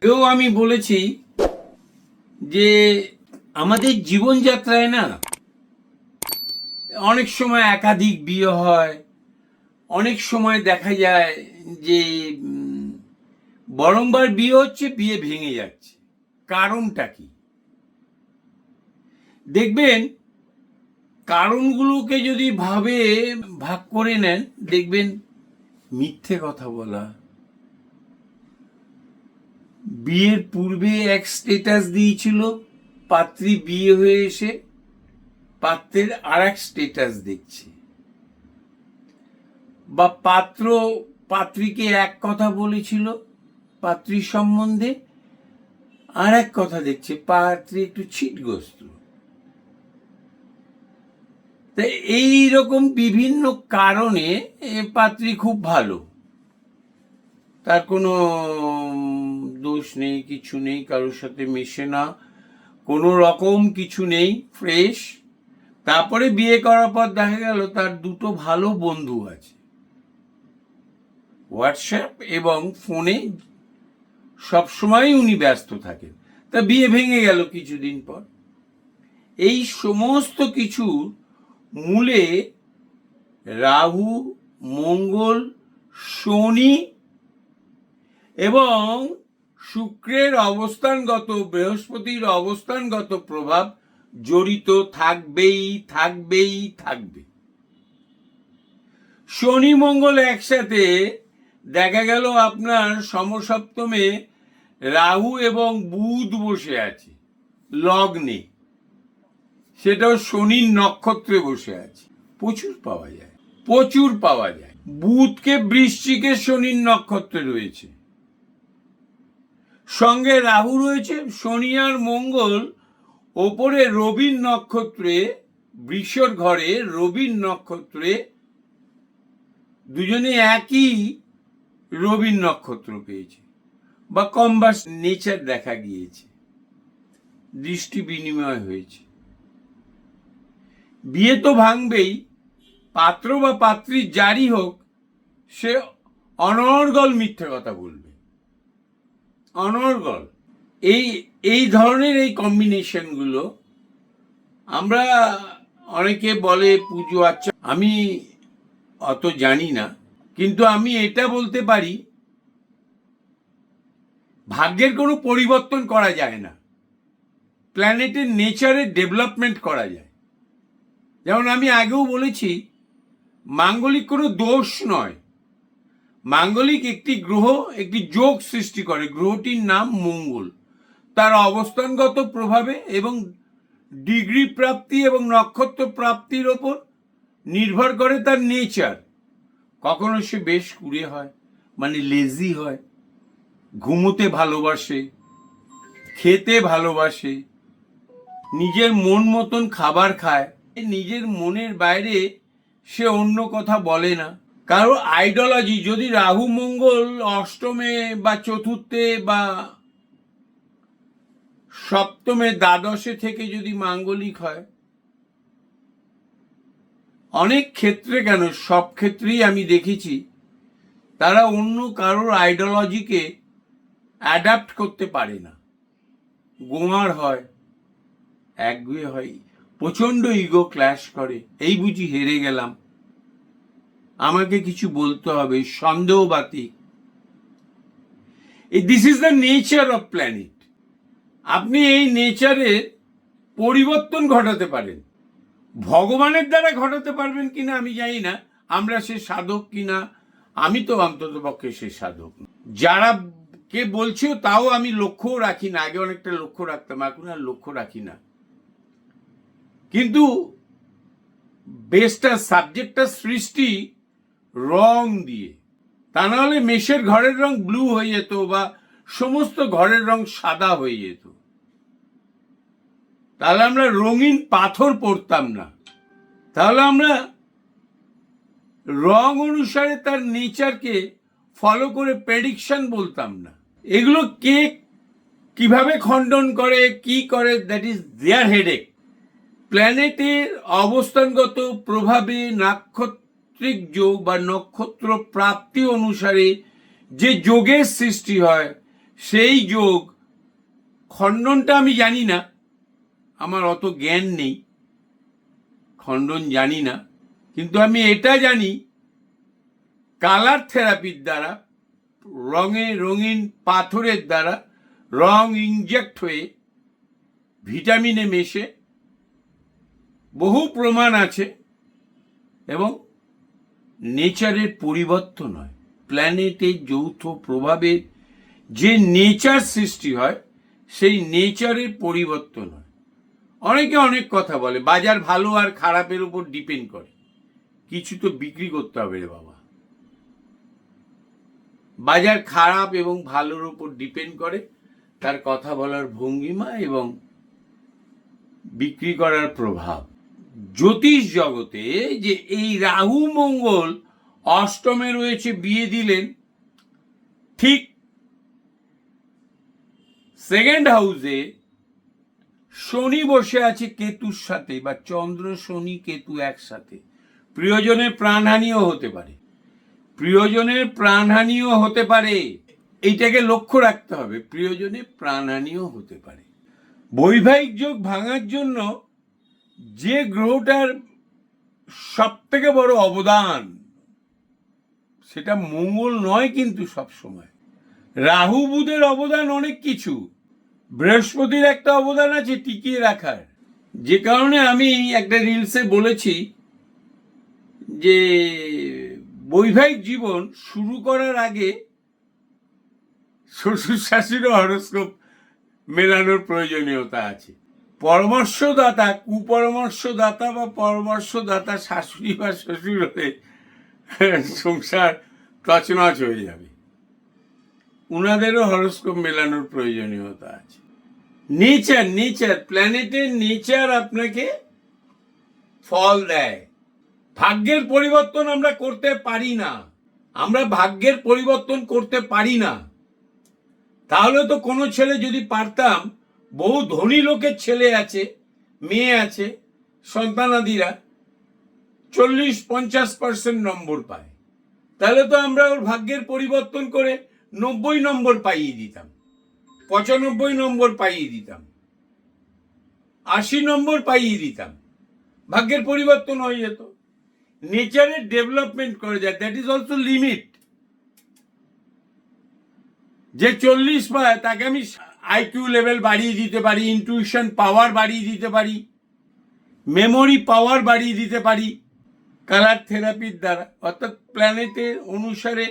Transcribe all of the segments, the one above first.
আগেও আমি বলেছি যে আমাদের জীবনযাত্রায় না অনেক সময় একাধিক বিয়ে হয়, অনেক সময় দেখা যায় যে বারংবার বিয়ে হচ্ছে, বিয়ে ভেঙে যাচ্ছে। কারণটা কি? দেখবেন কারণগুলোকে যদি ভাগ করে নেন, দেখবেন মিথ্যে কথা বলা, বিয়ের পূর্বে এক স্ট্যাটাস দিয়েছিল, পাত্রী বিয়ে হয়ে এসে পাত্রের আর এক স্ট্যাটাস দেখছে, বা পাত্র পাত্রীকে এক কথা বলেছিল পাত্রীর সম্বন্ধে, আর এক কথা দেখছে, পাত্রী একটু ছিটগ্রস্ত। তাই এইরকম বিভিন্ন কারণে পাত্রী খুব ভালো, তার কোনো দোষ নেই, কিছু নেই, কারোর সাথে মেশে না, কোনো রকম কিছু নেই, ফ্রেশ। তারপরে বিয়ে করার পর দেখা গেল তার দুটো ভালো বন্ধু আছে, হোয়াটসঅ্যাপ এবং ফোনে সবসময় উনি ব্যস্ত থাকেন। তা বিয়ে ভেঙে গেল কিছুদিন পর। এই সমস্ত কিছুর মূলে রাহু, মঙ্গল, শনি এবং শুক্রের অবস্থানগত, বৃহস্পতির অবস্থানগত প্রভাব জড়িত থাকবে। শনি মঙ্গল একসাথে দেখা গেল আপনার সমসপ্তমে রাহু এবং বুধ বসে আছে লগ্নে, সেটাও শনির নক্ষত্রে বসে আছে। প্রচুর পাওয়া যায়। বুধকে বৃশ্চিকে শনির নক্ষত্রে রয়েছে, সঙ্গে রাহু রয়েছে। শনি আর মঙ্গল ওপরে রবির নক্ষত্রে, বৃষর ঘরে রবির নক্ষত্রে, দুজনে একই রবির নক্ষত্র পেয়েছে, বা কম্বাস নেচার দেখা গিয়েছে, দৃষ্টি বিনিময় হয়েছে। বিয়ে তো ভাঙবেই, পাত্র বা পাত্রী যারই হোক, সে অনর্গল মিথ্যে কথা বলবে, অনর্গল। এই ধরনের এই কম্বিনেশনগুলো আমরা, অনেকে বলে পুজো আচ্ছা, আমি অত জানি না, কিন্তু আমি এটা বলতে পারি, ভাগ্যের কোনো পরিবর্তন করা যায় না, প্ল্যানেটের নেচারের ডেভেলপমেন্ট করা যায়। যেমন আমি আগেও বলেছি, মাঙ্গলিক কোনো দোষ নয়, মাঙ্গলিক একটি গ্রহ একটি যোগ সৃষ্টি করে, গ্রহটির নাম মঙ্গল। তার অবস্থানগত প্রভাবে এবং ডিগ্রি প্রাপ্তি এবং নক্ষত্র প্রাপ্তির ওপর নির্ভর করে তার নেচার। কখনো সে বেশ কুড়ে হয়, মানে লেজি হয়, ঘুমোতে ভালোবাসে, খেতে ভালোবাসে, নিজের মন মতন খাবার খায়, নিজের মনের বাইরে সে অন্য কথা বলে না। কারো আইডিওলজি যদি রাহু মঙ্গল অষ্টমে বা চতুর্থে বা সপ্তমে দ্বাদশে থেকে যদি মাঙ্গলিক হয়, অনেক ক্ষেত্রে, কেন সব ক্ষেত্রেই আমি দেখেছি, তারা অন্য কারোর আইডিওলজিকে অ্যাডাপ্ট করতে পারে না, গোঙার হয়, একগুয়ে হয়, প্রচন্ড ইগো ক্ল্যাশ করে, এই বুঝি হেরে গেলাম, আমাকে কিছু বলতে হবে, সন্দেহবাদী। This is the nature of planet. আপনি এই নেচারের পরিবর্তন ঘটাতে পারেন, ভগবানের দ্বারা ঘটাতে পারবেন কিনা আমি জানি না, আমরা সে সাধক কিনা, আমি তো অন্তত পক্ষে সে সাধক। যারা কে বলছে তাও আমি লক্ষ্য রাখি না, আগে অনেকটা লক্ষ্য রাখতাম, এখন আর লক্ষ্য রাখি না। কিন্তু বেসটা, সাবজেক্টটা সৃষ্টি রং দিয়ে, তা নাহলে মেষের ঘরের রং ব্লু হয়ে যেত, বা সমস্ত ঘরের রং সাদা হয়ে যেত, তাহলে আমরা রঙিন পাথর পড়তাম না, তাহলে আমরা রং অনুসারে তার নেচারকে ফলো করে প্রেডিকশন বলতাম না। এগুলো কে কিভাবে খণ্ডন করে, কি করে, দ্যাট ইজ দেয়ার হেডেক। প্ল্যানেটের অবস্থানগত প্রভাবে নাক্ষত্রিক যোগ বা নক্ষত্র প্রাপ্তি অনুসারে যে যোগের সৃষ্টি হয়, সেই যোগ খণ্ডনটা আমি জানি না, আমার অত জ্ঞান নেই, খণ্ডন জানি না, কিন্তু আমি এটা জানি কালার থেরাপির দ্বারা, রঙিন পাথরের দ্বারা রং ইনজেক্ট হয়ে ভিটামিনে মেশে বহু প্রমাণ আছে, এবং নেচারের পরিবর্তন হয়, প্ল্যানেটের যৌথ প্রভাবের যে নেচার সৃষ্টি হয় সেই নেচারের পরিবর্তন হয়। অনেকে অনেক কথা বলে, বাজার ভালো আর খারাপের উপর ডিপেন্ড করে। কিছু তো বিক্রি করতে হবে রে বাবা। বাজার খারাপ এবং ভালোর উপর ডিপেন্ড করে তার কথা বলার ভঙ্গিমা এবং বিক্রি করার প্রভাব। জ্যোতিষ জগতে যে এই রাহু মঙ্গল অষ্টমে রয়েছে, বিয়ে দিলেন, ঠিক সেকেন্ড হাউসে শনি বসে আছে কেতুর সাথে, বা চন্দ্র শনি কেতু একসাথে, প্রিয়জনের প্রাণহানিও হতে পারে, প্রিয়জনের প্রাণহানিও হতে পারে, এইটাকে লক্ষ্য রাখতে হবে, প্রিয়জনের প্রাণহানিও হতে পারে। বৈবাহিক যোগ ভাঙার জন্য যে গ্রহটার সব থেকে বড় অবদান, সেটা মঙ্গল নয়, কিন্তু সব সময় রাহু বুধের অবদান অনেক কিছু, বৃহস্পতির একটা অবদান আছে টিকিয়ে রাখার। যে কারণে আমি একটা রিলসে বলেছি যে বৈবাহিক জীবন শুরু করার আগে শ্বশুর শাশুড়ির হরোস্কোপ মেলানোর প্রয়োজনীয়তা আছে। পরামর্শদাতা, কুপরামর্শদাতা বা পরামর্শদাতা শাশুড়ি বা শ্বশুর হলে সংসার তছনছ হয়ে যাবে। উনাদেরও হরোস্কোপ মেলানোর প্রয়োজনীয়তা আছে। নেচার প্ল্যানেটের নেচার আপনাকে ফল দেয়। ভাগ্যের পরিবর্তন আমরা করতে পারি না, আমরা ভাগ্যের পরিবর্তন করতে পারি না। তাহলে তো কোনো ছেলে, যদি পারতাম, বহু ধনী লোকের ছেলে আছে, মেয়ে আছে, সন্তানাদিরা 40-50% নম্বর পায়, তাহলে তো আমরা ওর ভাগ্যের পরিবর্তন করে 90 নম্বর পাইয়ে দিতাম, 95 নম্বর পাইয়ে দিতাম, 80 নম্বর পাইয়ে দিতাম, ভাগ্যের পরিবর্তন হয়ে যেত। নেচারের ডেভেলপমেন্ট করা যায়, দ্যাট ইজ অলসো লিমিট। যে 40 পায় তাকে আমি আইকিউ লেভেল বাড়িয়ে দিতে পারি, ইনটিউশন পাওয়ার বাড়িয়ে দিতে পারি, মেমোরি পাওয়ার বাড়িয়ে দিতে পারি কালার থেরাপির দ্বারা, অর্থাৎ প্ল্যানেটের অনুসারে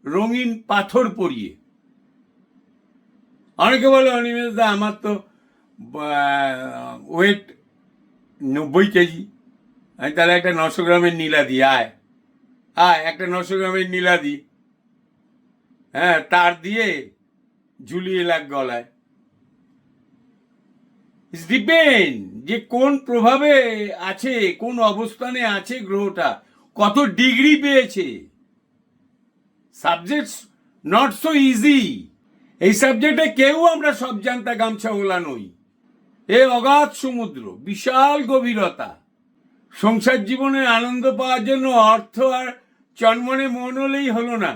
রঙিন পাথর পরিয়ে। অনেকে বলে, অনিমেষ দা আমার তো ওয়েট 90 কেজি, আমি তাহলে একটা 900 গ্রামের নীলা দিই, আয় একটা 900 গ্রামের নীলা দিই, হ্যাঁ, তার দিয়ে ঝুলিয়ে লাগ গলায়। ইটস ডিপেন্ড যে কোন প্রভাবে আছে, কোন অবস্থানে আছে গ্রহটা, কত ডিগ্রি পেয়েছে। Subjects not so easy. এই সাবজেক্টে কেউ আমরা সব জানতা গামছা ওলা নই। এ অগাধ সমুদ্র, বিশাল গভীরতা। সংসার জীবনের আনন্দ পাওয়ার জন্য অর্থ আর চনমনে মন হলেই হলো না,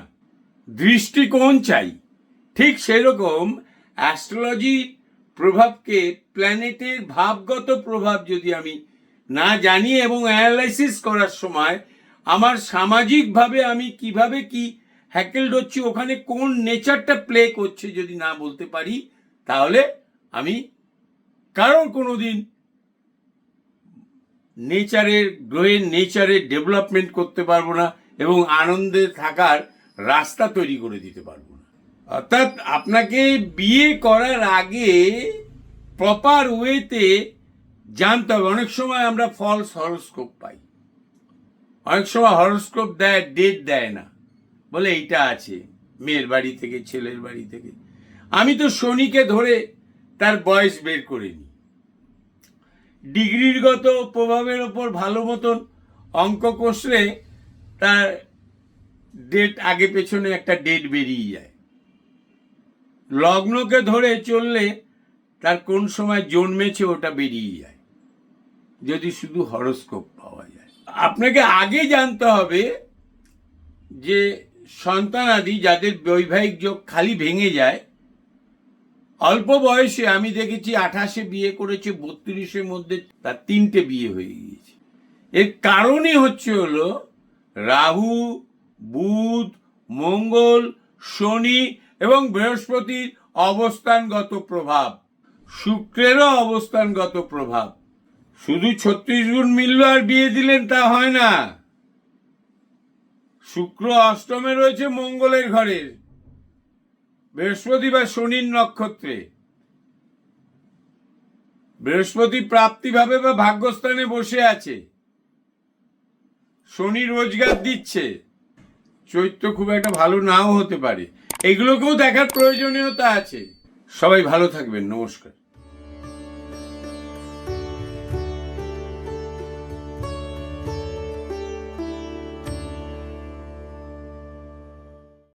দৃষ্টিকোণ চাই। ঠিক সেরকম অ্যাস্ট্রোলজি প্রভাবকে, প্ল্যানেটের ভাবগত প্রভাব যদি আমি না জানি এবং অ্যানালাইসিস করার সময় আমার সামাজিকভাবে আমি কিভাবে কি হ্যাকেলড হচ্ছি, ওখানে কোন নেচারটা প্লে করছে যদি না বলতে পারি, তাহলে আমি কারোর কোনোদিন গ্রহের নেচারের ডেভেলপমেন্ট করতে পারবো না এবং আনন্দে থাকার রাস্তা তৈরি করে দিতে পারবো না। অর্থাৎ আপনাকে বিয়ে করার আগে প্রপার ওয়েতে জানতে হবে। অনেক সময় আমরা ফলস হরোস্কোপ পাই, অনেক সময় হরোস্কোপ দেয়, ডেট দেয় না, বলে এইটা আছে মেয়ের বাড়ি থেকে, ছেলের বাড়ি থেকে। আমি তো শনিকে ধরে তার বয়স বের করে নিই, ডিগ্রিগত প্রভাবের ওপর ভালো মতন অঙ্ক কষলে তার ডেট আগে পেছনে একটা ডেট বেরিয়ে যায়। লগ্নকে ধরে চললে তার কোন সময় জন্মেছে ওটা বেরিয়ে যায়, যদি শুধু হরোস্কোপ পাওয়া যায়। আপনাকে আগে জানতে হবে যে সন্তানাদি যাদের বৈবাহিক যোগ খালি ভেঙে যায়, অল্প বয়সে আমি দেখেছি 28-এ বিয়ে করেছে, 32-এর মধ্যে তার 3টে বিয়ে হয়ে গিয়েছে। এর কারণই হলো রাহু, বুধ, মঙ্গল, শনি এবং বৃহস্পতির অবস্থানগত প্রভাব, শুক্রেরও অবস্থানগত প্রভাব। শুধু 36 গুণ মিলল আর বিয়ে দিলেন তা হয় না। শুক্র অষ্টমে রয়েছে মঙ্গলের ঘরে, বৃহস্পতি বা শনির নক্ষত্রে। বৃহস্পতি প্রাপ্তিভাবে বা ভাগ্যস্থানে বসে আছে, শনি রোজগার দিচ্ছে, চৈত্র খুব একটা ভালো নাও হতে পারে। এগুলোকেও দেখার প্রয়োজনীয়তা আছে। সবাই ভালো থাকবেন, নমস্কার।